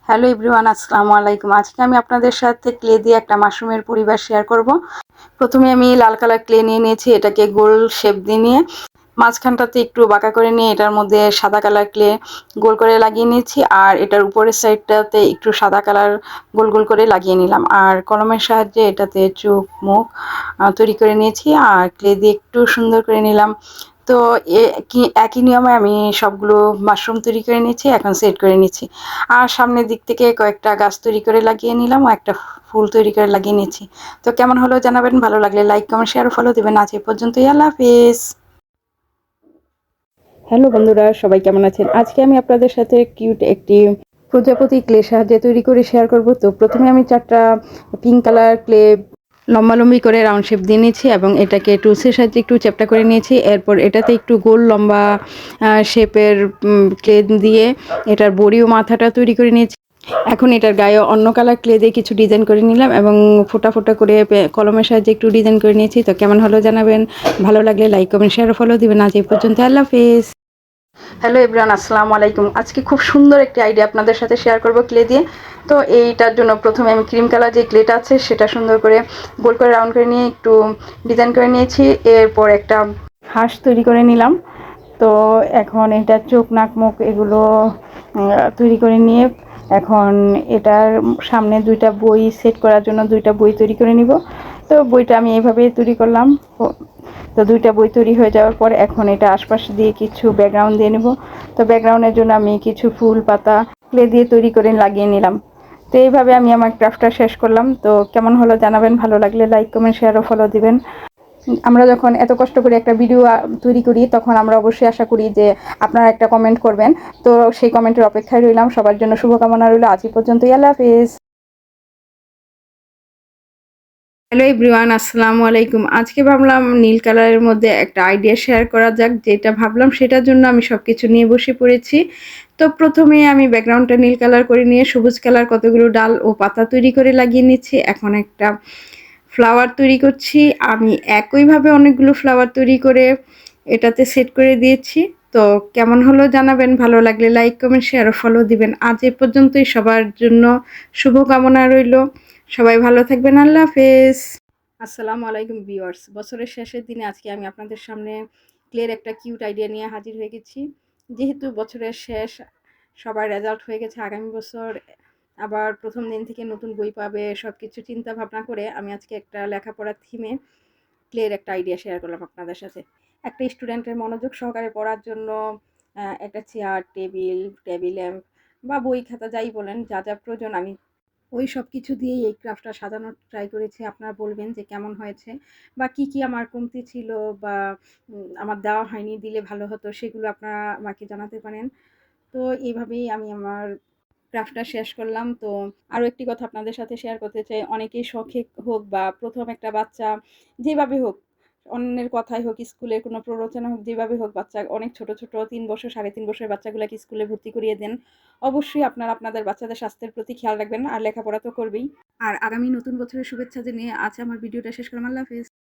Hello everyone, আসসালামু আলাইকুম। আজকে আমি আপনাদের সাথে ক্লে দিয়ে একটা মাশরুমের পরিবার শেয়ার করব। প্রথমে আমি লাল কালার ক্লে নিয়ে নিয়েছি, এটাকে গোল শেপ দিয়ে নিয়ে মাঝখানটাতে একটু বাঁকা করে নিয়ে এটার মধ্যে সাদা কালার ক্লে গোল করে লাগিয়ে নিয়েছি, আর এটার উপরের সাইডটাতে একটু সাদা কালার গোল গোল করে লাগিয়ে নিলাম। আর কলমের সাহায্যে এটাতে চোখ মুখ তৈরি করে নিয়েছি, আর ক্লে দিয়ে একটু সুন্দর করে নিলাম। তো একই নিয়মে আমি সবগুলো মাশরুম তৈরি করে নিয়েছি, এখন সেট করে নিচ্ছি। আর সামনের দিক থেকে কয়েকটা গাছ তৈরি করে লাগিয়ে নিলাম, ও একটা ফুল তৈরি করে লাগিয়ে নিয়েছি। তো কেমন হলো জানাবেন, ভালো লাগলে লাইক কমেন্ট শেয়ার ফলো দেবেন। আজ এই পর্যন্তই, আল্লাহ হাফেজ। হ্যালো বন্ধুরা, সবাই কেমন আছেন? আজকে আমি আপনাদের সাথে কিউট একটি প্রজাপতি ক্লে সাহায্যে তৈরি করে শেয়ার করব। তো প্রথমে আমি 4টা পিঙ্ক কালার ক্লে লম্বালম্বি করে রাউন্ড শেপ দিয়ে নিয়েছি এবং এটাকে টুলসের সাহায্যে একটু চ্যাপ্টা করে নিয়েছি। এরপর এটাতে একটু গোল লম্বা শেপের ক্লে দিয়ে এটার বড়ি ও মাথাটা তৈরি করে নিয়েছি। এখন এটার গায়ে অন্য কালার ক্লে দিয়ে কিছু ডিজাইন করে নিলাম এবং ফোটা ফোটা করে কলমের সাহায্যে একটু ডিজাইন করে নিয়েছি। তো কেমন হলো জানাবেন, ভালো লাগলে লাইক কমেন্ট শেয়ার ফলো দিবেন। আজ এই পর্যন্ত, আল্লাহ হাফেজ। হ্যালো এভরিওয়ান, আসসালামু আলাইকুম। আজকে খুব সুন্দর একটি আইডিয়া আপনাদের সাথে শেয়ার করব ক্লে দিয়ে। তো এইটার জন্য প্রথমে আমি ক্রিম কালার যে ক্লেটা আছে সেটা সুন্দর করে গোল করে রাউন্ড করে নিয়ে একটু ডিজাইন করে নিয়েছি। এরপর একটা হাঁস তৈরি করে নিলাম। তো এখন এটা চোখ নাক মুখ এগুলো তৈরি করে নিয়ে এখন এটার সামনে 2টা বই সেট করার জন্য 2টা বই তৈরি করে নিব। তো বইটা আমি এইভাবে তৈরি করলাম। তো 2টা বই তৈরি হয়ে যাওয়ার পর এখন এটা আশপাশ দিয়ে কিছু ব্যাকগ্রাউন্ড দিয়ে নেব। তো ব্যাকগ্রাউন্ডের জন্য আমি কিছু ফুল পাতা ক্লে দিয়ে তৈরি করে লাগিয়ে নিলাম। তো এইভাবে আমি আমার ক্রাফটটা শেষ করলাম। তো কেমন হলো জানাবেন, ভালো লাগলে লাইক কমেন্ট শেয়ার ও ফলো দিবেন। আমরা যখন এত কষ্ট করে একটা ভিডিও তৈরি করি তখন আমরা অবশ্যই আশা করি যে আপনারা একটা কমেন্ট করবেন। তো সেই কমেন্টের অপেক্ষায় রইলাম। সবার জন্য শুভকামনা রইল। আজ পর্যন্তই, আল্লাহ হাফেজ। হ্যালো এভরিওয়ান, আসসালামু আলাইকুম। আজকে ভাবলাম নীল কালারের মধ্যে একটা আইডিয়া শেয়ার করা যাক। যেটা ভাবলাম সেটার জন্য আমি সব কিছু নিয়ে বসে পড়েছি। তো প্রথমে আমি ব্যাকগ্রাউন্ডটা নীল কালার করে নিয়ে সবুজ কালার কতগুলো ডাল ও পাতা তৈরি করে লাগিয়ে নিচ্ছি। এখন একটা ফ্লাওয়ার তৈরি করছি। আমি একইভাবে অনেকগুলো ফ্লাওয়ার তৈরি করে এটাতে সেট করে দিয়েছি। তো কেমন হলো জানাবেন, ভালো লাগলে লাইক কমেন্ট শেয়ার ও ফলো দিবেন। আজ এ পর্যন্তই, সবার জন্য শুভকামনা রইল। সবাই ভালো থাকবেন, আল্লাহ হাফেজ। আসসালামু আলাইকুম ভিউয়ার্স। বছরের শেষের দিনে আজকে আমি আপনাদের সামনে ক্লের একটা কিউট আইডিয়া নিয়ে হাজির হয়ে গেছি। যেহেতু বছরের শেষ, সবার রেজাল্ট হয়ে গেছে, আগামী বছর আবার প্রথম দিন থেকে নতুন বই পাবে, সব কিছু চিন্তা ভাবনা করে আমি আজকে একটা লেখাপড়ার থিমে ক্লের একটা আইডিয়া শেয়ার করলাম আপনাদের সাথে। একটা স্টুডেন্টের মনোযোগ সহকারে পড়ার জন্য একটা চেয়ার, টেবিল ল্যাম্প বা বই খাতা যাই বলেন, যা যা প্রয়োজন আমি ওই সব কিছু দিয়েই এই ক্রাফটটা সাজানোর ট্রাই করেছি। আপনারা বলবেন যে কেমন হয়েছে বা কি কি আমার কমতি ছিল বা আমার দেওয়া হয়নি, দিলে ভালো হতো, সেগুলো আপনারা আমাকে জানাতে পারেন। তো এইভাবেই আমি আমার ক্রাফটটা শেষ করলাম। তো আরও একটি কথা আপনাদের সাথে শেয়ার করতে চাই। অনেকেই শখে হোক বা প্রথম একটা বাচ্চা যেভাবে হোক, অন্যের কথাই হোক, স্কুলের কোনো প্ররোচনা হোক, যেভাবে হোক, বাচ্চা অনেক ছোট ছোট 3 বছর 3.5 বছরের বাচ্চাগুলোকে স্কুলে ভর্তি করিয়ে দেন। অবশ্যই আপনারা আপনাদের বাচ্চাদের স্বাস্থ্যের প্রতি খেয়াল রাখবেন, আর লেখাপড়া তো করবেই। আর আগামী নতুন বছরের শুভেচ্ছা জানিয়ে আজ আমার ভিডিওটা শেষ করলাম। আল্লাহ হাফেজ।